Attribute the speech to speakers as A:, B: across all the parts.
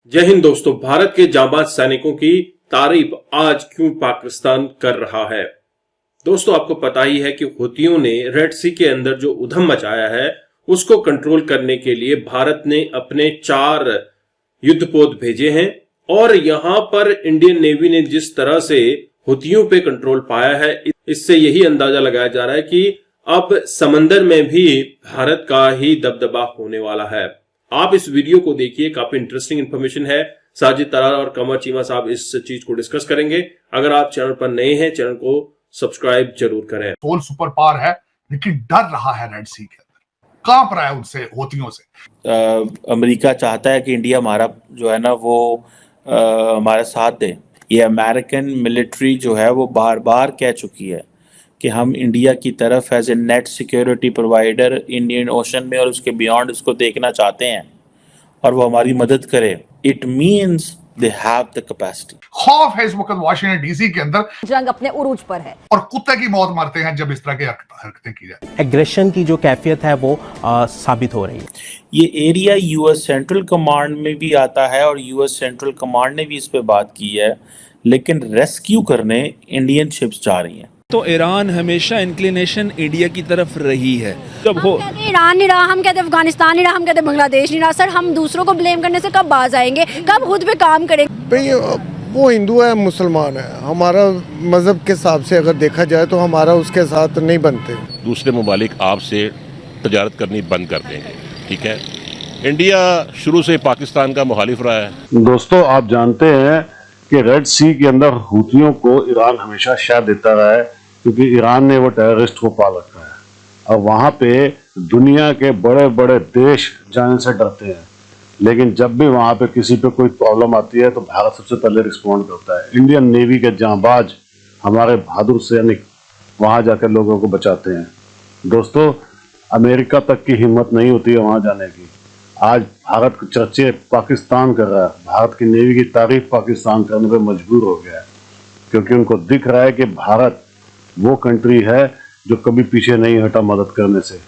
A: जय हिंद दोस्तों। भारत के जांबाज सैनिकों की तारीफ आज क्यों पाकिस्तान कर रहा है। दोस्तों आपको पता ही है कि हूथियों ने रेड सी के अंदर जो उधम मचाया है उसको कंट्रोल करने के लिए भारत ने अपने 4 युद्धपोत भेजे हैं और यहां पर इंडियन नेवी ने जिस तरह से हूथियों पे कंट्रोल पाया है इससे यही अंदाजा लगाया जा रहा है कि अब समंदर में भी भारत का ही दबदबा होने वाला है। आप इस वीडियो को देखिए, काफी इंटरेस्टिंग इंफॉर्मेशन है। साजिद तरार और कमर चीमा साहब इस चीज को डिस्कस करेंगे। अगर आप चैनल पर नए हैं, चैनल को सब्सक्राइब जरूर करें।
B: सोल सुपर पावर है लेकिन डर रहा है रेड सी के अंदर, कांप रहा है उनसे, हूथियों से।
C: अमेरिका चाहता है कि इंडिया हमारा जो है ना वो हमारा साथ दे। ये अमेरिकन मिलिट्री जो है वो बार बार कह चुकी है कि हम इंडिया की तरफ as a net security provider Indian Ocean में और उसके बियॉन्ड उसको देखना चाहते हैं और वो हमारी मदद करे। It means they have the capacity.
B: खौफ है इस वक्त वाशिंगटन डीसी के अंदर,
D: जंग अपने उरूज पर है
B: और कुत्ते की मौत मरते हैं जब इस तरह की हरकतें की जाए।
E: एग्रेशन की जो कैफियत है वो साबित हो रही है।
C: ये एरिया यूएस सेंट्रल कमांड में भी आता है और यूएस सेंट्रल कमांड ने भी इस पे बात की है, लेकिन रेस्क्यू करने इंडियन शिप्स जा रही हैं।
F: तो ईरान हमेशा इंक्लिनेशन इंडिया की तरफ रही है। जब हो
D: ईरान नहीं रहा, हम कहते अफगानिस्तान नहीं रहा, हम कहते बांग्लादेश नहीं रहा। सर हम दूसरों को ब्लेम करने से कब बाज आएंगे, कब खुद पे काम करेंगे।
G: भाई वो हिंदू है, मुसलमान है, हमारा मजहब के हिसाब से अगर देखा जाए तो हमारा उसके साथ नहीं बनते। दूसरे
H: ममालिक आपसे तजारत करनी बंद कर देंगे, ठीक है। इंडिया शुरू से पाकिस्तान का मुखालिफ रहा है।
I: दोस्तों आप जानते हैं कि रेड सी के अंदर हूथियों को ईरान हमेशा शह देता रहा है, क्योंकि ईरान ने वो टेररिस्ट को पाल रखा है और वहाँ पे दुनिया के बड़े बड़े देश जाने से डरते हैं। लेकिन जब भी वहाँ पे किसी पे कोई प्रॉब्लम आती है तो भारत सबसे पहले रिस्पॉन्ड करता है। इंडियन नेवी के जांबाज हमारे बहादुर सैनिक वहाँ जाकर लोगों को बचाते हैं। दोस्तों अमेरिका तक की हिम्मत नहीं होती है वहाँ जाने की। आज भारत के चर्चे पाकिस्तान कर रहा है, भारत की नेवी की तारीफ पाकिस्तान करने पर मजबूर हो गया है, क्योंकि उनको दिख रहा है कि भारत वो कंट्री है जो कभी पीछे नहीं हटा मदद करने से।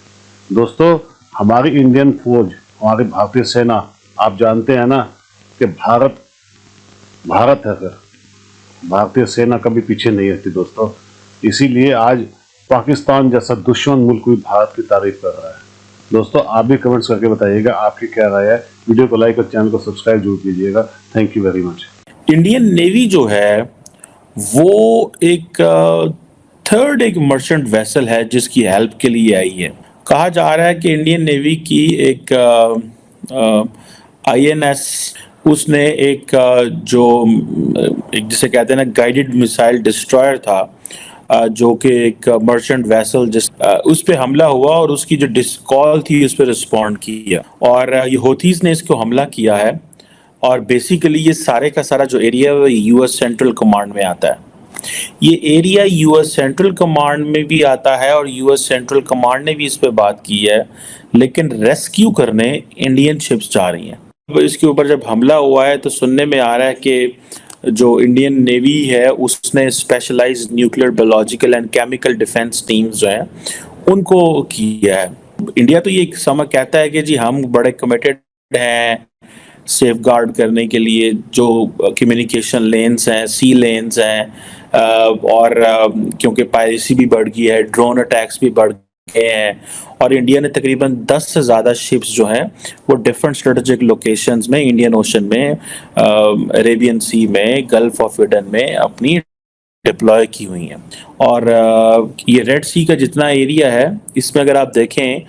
I: दोस्तों हमारी इंडियन फौज, हमारी भारतीय सेना, आप जानते हैं ना कि भारत है, फिर भारतीय सेना कभी पीछे नहीं हटती दोस्तों। इसीलिए आज पाकिस्तान जैसा दुश्मन मुल्क भी भारत की तारीफ कर रहा है। दोस्तों आप भी कमेंट्स करके बताइएगा आपकी क्या राय है। वीडियो को लाइक और चैनल को सब्सक्राइब जरूर कीजिएगा। Thank you very much.
C: Indian navy जो है वो एक थर्ड एक मर्चेंट वेसल है जिसकी हेल्प के लिए आई है। कहा जा रहा है कि इंडियन नेवी की एक INS उसने एक जिसे कहते हैं ना गाइडेड मिसाइल डिस्ट्रॉयर था, जो कि एक मर्चेंट वेसल जिस उस पे हमला हुआ और उसकी जो कॉल थी उस पर रिस्पॉन्ड किया और ये हूथीज ने इसको हमला किया है। और बेसिकली ये सारे का सारा जो एरिया है यूएस सेंट्रल कमांड में आता है। ये एरिया यूएस सेंट्रल कमांड में भी आता है और यूएस सेंट्रल कमांड ने भी इस पे बात की है, लेकिन रेस्क्यू करने इंडियन शिप्स जा रही हैं। अब इसके ऊपर जब हमला हुआ है तो सुनने में आ रहा है कि जो इंडियन नेवी है उसने specialised nuclear, biological and chemical defence teams जो हैं उनको किया है। इंडिया तो ये समय कहता है कि जी हम बड़े कमिटेड हैं सेफ गार्ड करने के लिए, जो कम्युनिकेशन लेन्स हैं, सी लेन्स हैं, और क्योंकि पायरेसी भी बढ़ गई है, ड्रोन अटैक्स भी बढ़ गए हैं और इंडिया ने तकरीबन 10 से ज़्यादा शिप्स जो हैं वो डिफरेंट स्ट्रेटेजिक लोकेशंस में, इंडियन ओशन में, अरेबियन सी में, गल्फ ऑफ एडन में अपनी डिप्लॉय की हुई हैं। और ये रेड सी का जितना एरिया है इसमें अगर आप देखें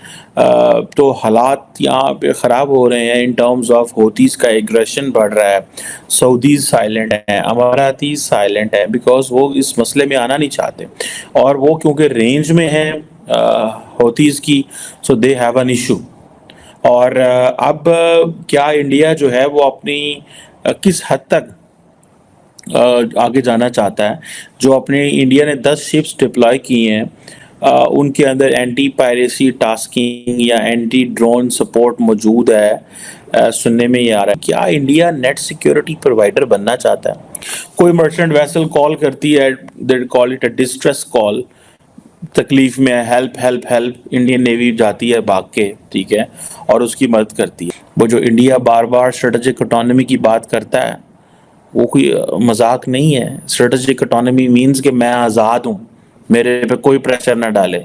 C: तो हालात यहाँ पे ख़राब हो रहे हैं इन टर्म्स ऑफ हूथीज़ का एग्रेशन बढ़ रहा है। सऊदीज़ साइलेंट हैं, अमारातीज़ साइलेंट हैं, बिकॉज वो इस मसले में आना नहीं चाहते और वो क्योंकि रेंज में हैं हूथीज़ की, सो दे हैव एन इशू। और अब क्या इंडिया जो है वो अपनी किस हद तक आगे जाना चाहता है। जो अपने इंडिया ने 10 शिप्स डिप्लॉय की हैं उनके अंदर एंटी पायरेसी टास्किंग या एंटी ड्रोन सपोर्ट मौजूद है। सुनने में ये आ रहा है क्या इंडिया नेट सिक्योरिटी प्रोवाइडर बनना चाहता है। कोई मर्चेंट वेसल कॉल करती है, they call it a distress call, तकलीफ में है, help help help, Indian navy जाती है भाग के, ठीक है, और उसकी मदद करती है। वो जो इंडिया बार बार स्ट्रेटेजिक ऑटोनॉमी की बात करता है वो कोई मजाक नहीं है। स्ट्रेटेजिक ऑटोनॉमी मीन्स कि मैं आज़ाद हूँ, मेरे पे कोई प्रेशर ना डाले,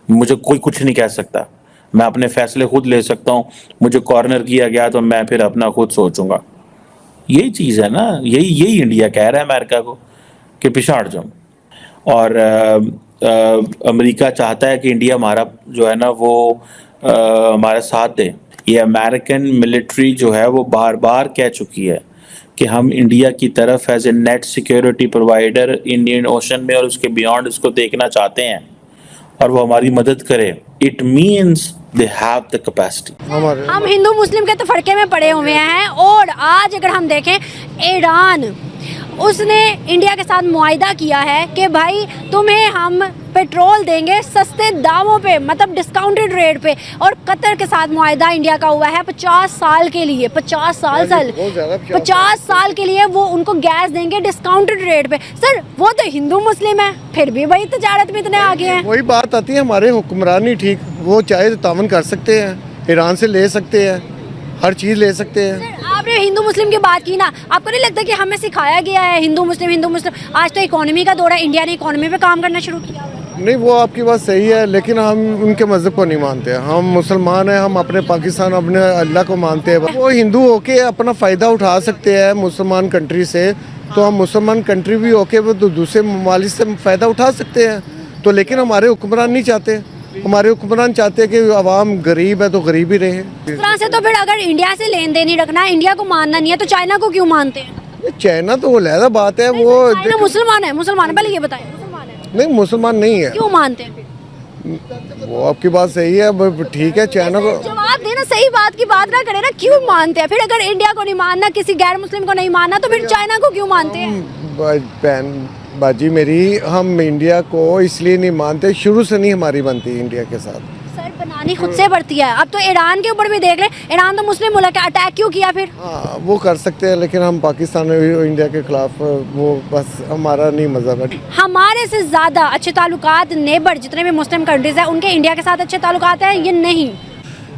C: मुझे कोई कुछ नहीं कह सकता, मैं अपने फैसले खुद ले सकता हूँ, मुझे कॉर्नर किया गया तो मैं फिर अपना खुद सोचूंगा। यही चीज़ है ना, यही इंडिया कह रहा है अमेरिका को कि पिछाड़ जाओ। और अमेरिका चाहता है कि इंडिया हमारा जो है ना वो हमारा साथ दे। ये अमेरिकन मिलिट्री जो है वो बार बार कह चुकी है कि हम इंडिया की तरफ as a net security provider Indian Ocean में और उसके बियॉन्ड उसको देखना चाहते हैं और वो हमारी मदद करे। It means they have the capacity.
D: हम हिंदू मुस्लिम के तफरके में पड़े हुए हैं और आज अगर हम देखें ईरान उसने इंडिया के साथ मुआहिदा किया है कि भाई तुम्हें हम पेट्रोल देंगे सस्ते दामों पे, मतलब डिस्काउंटेड रेट पे। और कतर के साथ मुआहिदा इंडिया का हुआ है 50 साल के लिए, 50 साल के लिए वो उनको गैस देंगे डिस्काउंटेड रेट पे। सर वो तो हिंदू मुस्लिम है, फिर भी भाई तजारत में इतने आगे हैं।
G: वही बात आती है, हमारे हुक्मरान ही ठीक, वो चाहे तो तावन कर सकते हैं, ईरान से ले सकते हैं, हर चीज़ ले सकते हैं।
D: सर आपने हिंदू मुस्लिम की बात की ना, आपको नहीं लगता कि हमें सिखाया गया है हिंदू मुस्लिम? आज तो इकोनॉमी का दौर है, इंडिया ने इकोनॉमी पे काम करना शुरू किया।
G: नहीं, वो आपकी बात सही है, लेकिन हम उनके मज़हब को नहीं मानते। हम मुसलमान हैं, हम अपने पाकिस्तान, अपने अल्लाह को मानते हैं। वो हिंदू होके अपना फ़ायदा उठा सकते हैं मुसलमान कंट्री से, तो हम मुसलमान कंट्री भी होके वो तो दूसरे ममालिक से फ़ायदा उठा सकते हैं। तो लेकिन हमारे हुक्मरान नहीं चाहते, हमारे हुक्मरान चाहते हैं कि आवाम गरीब है तो गरीब ही रहे।
D: इस तरह से तो फिर अगर इंडिया से लेन देन ही रखना है, इंडिया को मानना नहीं है, तो चाइना को क्यों मानते हैं?
G: चाइना तो अलहदा बात है, वो
D: चाइना मुसलमान है, पहले ये बताइए।
G: नहीं, मुसलमान नहीं है।
D: क्यों मानते हैं फिर?
G: वो आपकी बात सही है, ठीक है। चाइना को
D: जवाब देना, सही बात की बात ना करे ना, क्यों मानते हैं फिर? अगर इंडिया को नहीं मानना, किसी गैर मुस्लिम को नहीं मानना, तो फिर चाइना को क्यों मानते हैं?
G: बहन बाजी मेरी, हम इंडिया को इसलिए नहीं मानते, शुरू से नहीं हमारी बनती इंडिया के साथ।
D: सर बनानी खुद से बढ़ती है। अब तो ईरान के ऊपर भी देख ले, ईरान तो मुस्लिम मुल्क है, अटैक क्यों किया फिर?
G: हाँ, वो कर सकते हैं, लेकिन हम पाकिस्तान में इंडिया के खिलाफ, वो बस हमारा नहीं मज़हब है।
D: हमारे से ज़्यादा अच्छे ताल्लुकात नेबर जितने भी मुस्लिम कंट्रीज हैं उनके इंडिया के साथ अच्छे ताल्लुकात हैं, ये नहीं।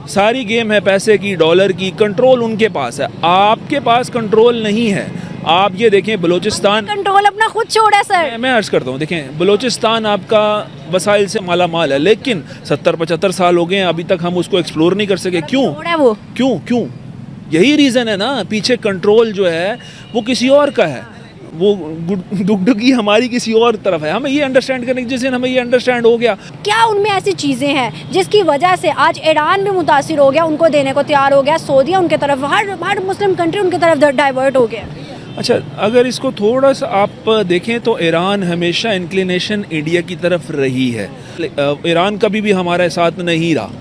F: सारी गेम है पैसे की, डॉलर की, कंट्रोल उनके पास है, आपके पास कंट्रोल नहीं है। आप ये देखें बलूचिस्तान,
D: कंट्रोल अपना खुद छोड़ा सर।
F: मैं अर्ज करता हूँ, देखें बलूचिस्तान आपका वसाइल से माला माल है, लेकिन 70-75 साल हो गए हैं, अभी तक हम उसको एक्सप्लोर नहीं कर सके। क्यों? यही रीज़न है ना, पीछे कंट्रोल जो है वो किसी और का है, वो दुगडुगी हमारी किसी और तरफ है। हमें ये अंडरस्टैंड करने की, जिस दिन हमें ये अंडरस्टैंड हो गया,
D: क्या उनमें ऐसी चीज़ें हैं जिसकी वजह से आज ईरान भी मुतासिर हो गया, उनको देने को तैयार हो गया, सऊदीया उनके तरफ, हर मुस्लिम कंट्री उनकी तरफ डाइवर्ट हो गया।
F: अच्छा, अगर इसको थोड़ा सा आप देखें तो ईरान हमेशा इंक्लिनेशन इंडिया की तरफ रही है। ईरान कभी भी हमारे साथ नहीं रहा,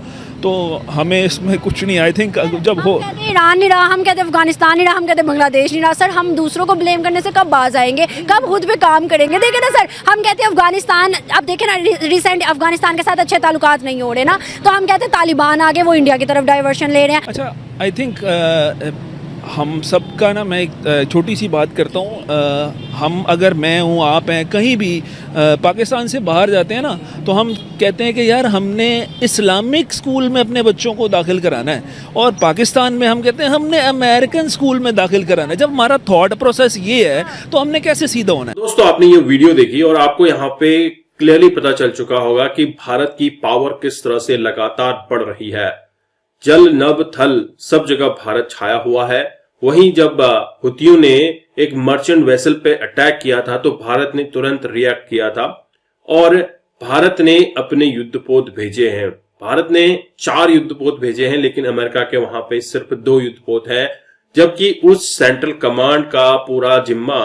F: तो हमें इसमें कुछ नहीं, आई थिंक जब हो
D: ईरान नहीं रहा, हम कहते अफगानिस्तान नहीं रहा, हम कहते बांग्लादेश नहीं रहा। सर हम दूसरों को ब्लेम करने से कब बाज आएंगे, कब खुद पे काम करेंगे? देखे ना सर, हम कहते हैं अफगानिस्तान, अब देखे ना रिसेंट अफगानिस्तान के साथ अच्छे ताल्लुकात नहीं हो रहे ना, तो हम कहते हैं तालिबान आगे, वो इंडिया की तरफ डाइवर्शन ले रहे हैं।
F: अच्छा, आई थिंक हम सब का ना, मैं एक छोटी सी बात करता हूँ, हम अगर मैं हूँ, आप हैं, कहीं भी पाकिस्तान से बाहर जाते हैं ना, तो हम कहते हैं कि यार हमने इस्लामिक स्कूल में अपने बच्चों को दाखिल कराना है, और पाकिस्तान में हम कहते हैं हमने अमेरिकन स्कूल में दाखिल कराना है। जब हमारा थॉट प्रोसेस ये है तो हमने कैसे सीधा होना है?
A: दोस्तों, आपने ये वीडियो देखी और आपको यहाँ पे क्लियरली पता चल चुका होगा कि भारत की पावर किस तरह से लगातार बढ़ रही है। जल नभ थल सब जगह भारत छाया हुआ है। वहीं जब हुतियों ने एक मर्चेंट वेसल पे अटैक किया था तो भारत ने तुरंत रिएक्ट किया था और भारत ने अपने युद्धपोत भेजे हैं। भारत ने 4 युद्धपोत भेजे हैं, लेकिन अमेरिका के वहां पे सिर्फ 2 युद्धपोत है, जबकि उस सेंट्रल कमांड का पूरा जिम्मा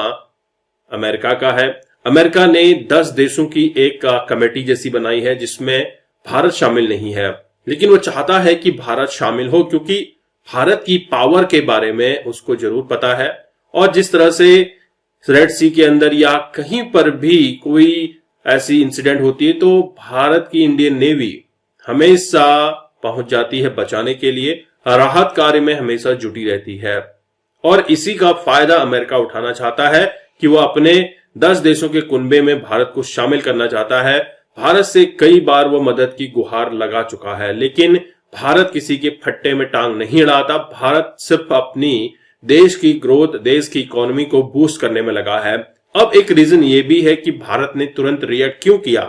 A: अमेरिका का है। अमेरिका ने 10 देशों की एक कमेटी जैसी बनाई है जिसमें भारत शामिल नहीं है, लेकिन वो चाहता है कि भारत शामिल हो, क्योंकि भारत की पावर के बारे में उसको जरूर पता है। और जिस तरह से रेड सी के अंदर या कहीं पर भी कोई ऐसी इंसिडेंट होती है तो भारत की इंडियन नेवी हमेशा पहुंच जाती है बचाने के लिए, राहत कार्य में हमेशा जुटी रहती है। और इसी का फायदा अमेरिका उठाना चाहता है कि वो अपने 10 देशों के कुनबे में भारत को शामिल करना चाहता है। भारत से कई बार वो मदद की गुहार लगा चुका है, लेकिन भारत किसी के फट्टे में टांग नहीं अड़ाता। भारत सिर्फ अपनी देश की ग्रोथ, देश की इकोनॉमी को बूस्ट करने में लगा है। अब एक रीजन ये भी है कि भारत ने तुरंत रिएक्ट क्यों किया,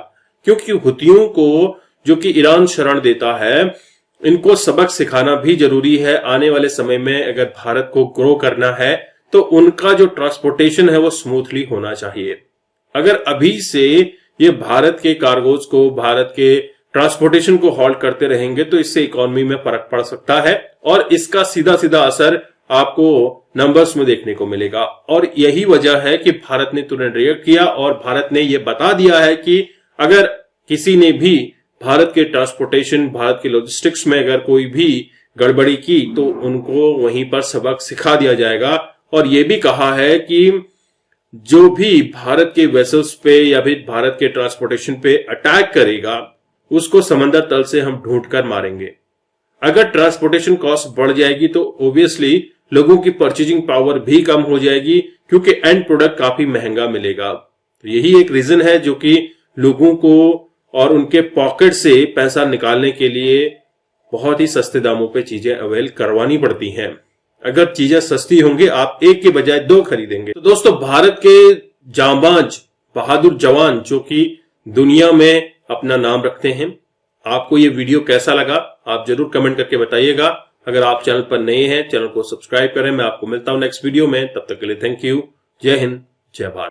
A: क्योंकि हुतियों को, जो कि ईरान शरण देता है, इनको सबक सिखाना भी जरूरी है। आने वाले समय में अगर भारत को ग्रो करना है तो उनका जो ट्रांसपोर्टेशन है वो स्मूथली होना चाहिए। अगर अभी से ये भारत के कार्गोज को, भारत के ट्रांसपोर्टेशन को हॉल्ट करते रहेंगे तो इससे इकोनॉमी में फर्क पड़ सकता है और इसका सीधा सीधा असर आपको नंबर्स में देखने को मिलेगा। और यही वजह है कि भारत ने तुरंत रिएक्ट किया और भारत ने यह बता दिया है कि अगर किसी ने भी भारत के ट्रांसपोर्टेशन, भारत के लॉजिस्टिक्स में अगर कोई भी गड़बड़ी की तो उनको वहीं पर सबक सिखा दिया जाएगा। और यह भी कहा है कि जो भी भारत के वेसल्स पे या फिर भारत के ट्रांसपोर्टेशन पे अटैक करेगा उसको समंदर तल से हम ढूंढ कर मारेंगे। अगर ट्रांसपोर्टेशन कॉस्ट बढ़ जाएगी तो ऑब्वियसली लोगों की परचेजिंग पावर भी कम हो जाएगी, क्योंकि एंड प्रोडक्ट काफी महंगा मिलेगा। तो यही एक रीजन है जो कि लोगों को और उनके पॉकेट से पैसा निकालने के लिए बहुत ही सस्ते दामों पे चीजें अवेल करवानी पड़ती हैं। अगर चीजें सस्ती होंगी आप एक के बजाय दो खरीदेंगे। तो दोस्तों, भारत के जांबाज बहादुर जवान जो कि दुनिया में अपना नाम रखते हैं, आपको ये वीडियो कैसा लगा आप जरूर कमेंट करके बताइएगा। अगर आप चैनल पर नए हैं, चैनल को सब्सक्राइब करें। मैं आपको मिलता हूं नेक्स्ट वीडियो में, तब तक के लिए थैंक यू। जय हिंद, जय भारत।